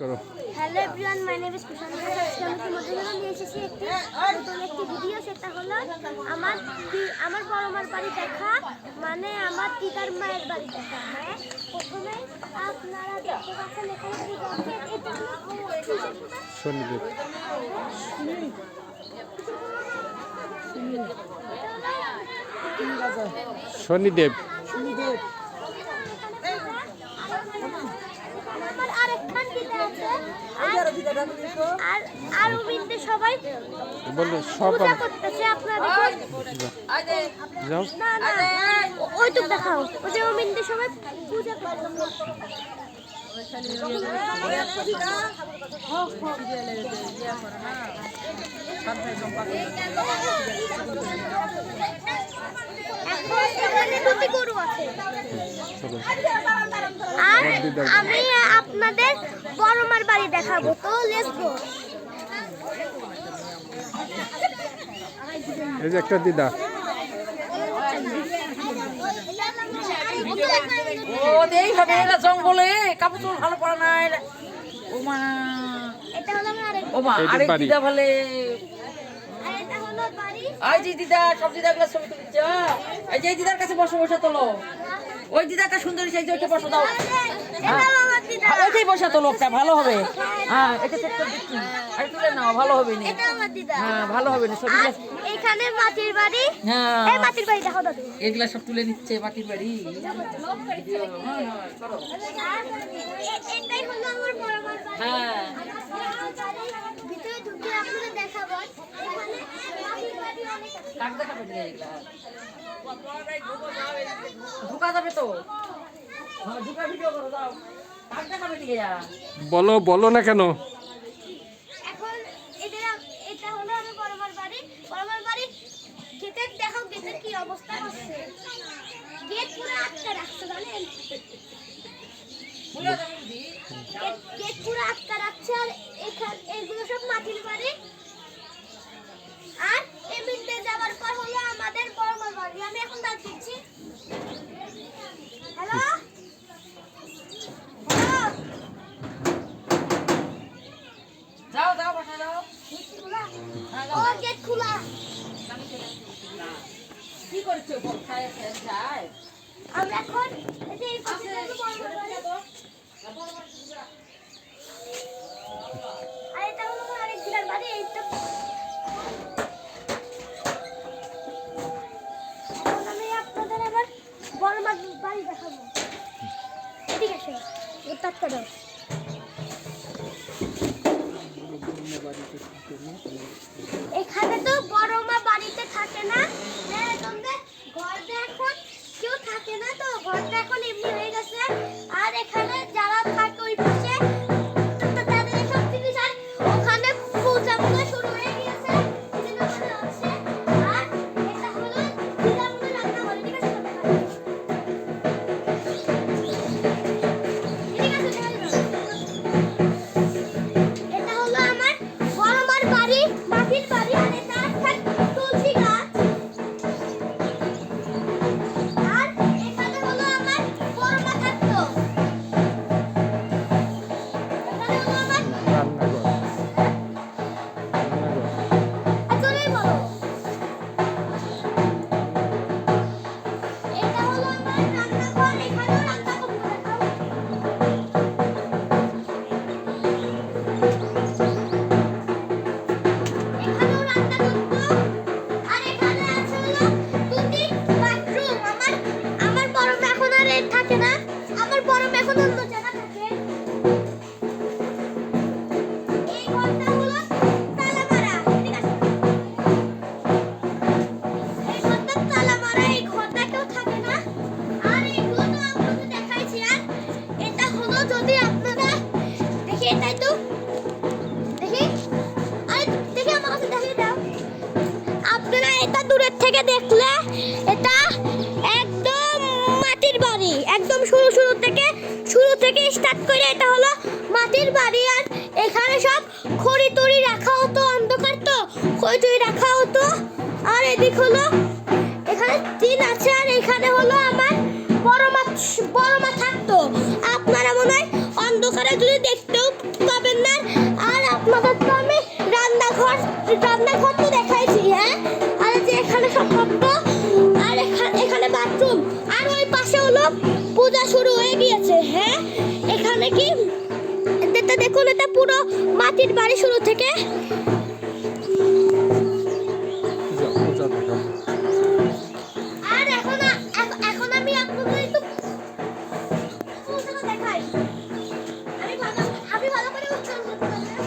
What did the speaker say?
করো। Hello everyone, my name is Kushan. আমি তোমাদের জন্য নিয়ে এসেছি নতুন একটি ভিডিও। সেটা হলো আমার বড় মার বাড়ি দেখা, মানে আমার দিদার মায়ের বাড়ি দেখা। হ্যাঁ, প্রথমে আপনারা দেখতে পাচ্ছেন এখানে পূজা হচ্ছে। এটা হলো শনিদেব। শনিদেব। আর সবাই বললে সব পূজা করতেছে। আপনারা যাও। না না, ওইটুক দেখাও। ওই যে অমিনদের সবাই পূজা করতেছে। আর আমি আপনাদের বড় মার বাড়ি দেখাবো, তো লেটস গো। এই যে একটা দিদা। জঙ্গলে কাপড় চোপড় ভালো পড়া নাই। ও মা, এটা হলো আমার ও মা, আরেক দিদা ভালে। আর এটা হলো বাড়ি। এই যে দিদা, সব দিদাগুলো ছবি তুলছ। এই যে দিদার কাছে বসে বসে তোলো। ওই দিদাটা সুন্দরী, সেই যে ওইটা বসে দাও। এটা আমার দিদা। ওইটাই বসে তোলো, একটা ভালো হবে। হ্যাঁ, এটা সেট করে দিচ্ছি। আর তুলে নাও, ভালো হবে না। এটা আমার দিদা। হ্যাঁ, ভালো হবে না ছবি। আর এখানে মাটির বাড়ি। হ্যাঁ, এই মাটির বাড়ি দেখো দাদু। এগুলা সব তুলে নিচ্ছে মাটির বাড়ি। আর এটাই হলো আমার বড় মার বাড়ি। হ্যাঁ, ভিতরে ঢুকে আপনাদের দেখাবো। এখানে মাটির বাড়ি অনেক আছে। কাক দেখাবে না এগুলা। ঢুকা যাবে তো। হ্যাঁ, ঢুকা ভিডিও করো যাও। কাক দেখাবে নিয়ে যা। বলো বলো না কেন? এখন এটা হলো আমার বড় মার বাড়ি। বড় মার বাড়ি গেটের দেখো, গেটের কি অবস্থা করছে। গেট পুরো আটকে রাখছে, জানেন? গেট পুরো আটকে রাখছে। আর এগুলো সব মাটির বাড়ি। আর এমনিতে যাওয়ার পর হলো আমাদের বড় মার বাড়ি। আমি এখন ডাক দিচ্ছি। হ্যালো হ্যালো, যাও যাও, বসে যাও। ও গেট খোলা। কি করছো? খায় খায়। আমরা এখন এই যে এই পাশে হলো বড় মার বাড়ি। আর এটা হলো আমার আরেক দিদার বাড়ি। এইটা এখন আমি আপনাদের আবার বড় মার বাড়ি দেখাবো। এদিকে আসো, উত্তরটা দাও। এখানে তো বড় মা বাড়িতে থাকে না। ঘরটা এখন কেউ থাকে না, তো ঘরটা এখন এমনি হয়ে গেছে। আর এখানে যারা থাকে ওই পাশে তাদের সব জিনিস, আর ওখানে পূজা শুরু হয়ে গিয়েছে। আর এটা হলো দিদার রান্না ঘর। ঠিক আছে, এটা হলো আমার বড় মার বাড়ি, মাটির বাড়ি। আর এটা একটা তুলসী গাছ। আর এখানে হলো আমার বড় মা থাকতো। এখানে হলো আমার রান্নাঘর। আসলেই বড়। এটা হলো আমার রান্নাঘর। এখানেও রান্না করতে দেখাও। এখানেও রান্না করতো। আর এখানে আছে হলো দুটি বাথরুম। আমার বড় মা এখন আর থাকে না। আমার বড় মা এখন অন্য জায়গা থাকে। এই ঘরটা হলো তালা মারা। ঠিক আছে, এই ঘরটা তালা মারা। এই ঘরটা কেউ থাকে না। আর এগুলো তো আপনাদের দেখাইছি। আর এটা হলো, যদি আপনারা দেখি, এটাই তো দেখি। আরে দেখি, আমার কাছে দেখিয়ে দাও। আপনারা এটা দূরের থেকে দেখলে এটা একদম মাটির বাড়ি। একদম শুরু থেকে স্টার্ট করে এটা হলো মাটির বাড়ি। আর এখানে সব খড়ি টড়ি রাখা হতো, অন্ধকার তো খড়ি টড়ি রাখা হতো। আর এদিক হলো এখানে টিন আছে। আর এখানে হলো আমার বড় মা থাকতো। আপনারা মনে হয় অন্ধকারে যদি দেখতেও দেখুন এটা পুরো মাটির বাড়ি শুরু থেকে। যাও পূজা দেখাও। আর এখন আমি আপনাদের একটু ফুলগুলো দেখাই। আমি ভালো করে উচ্চারণ করতে পারছি না।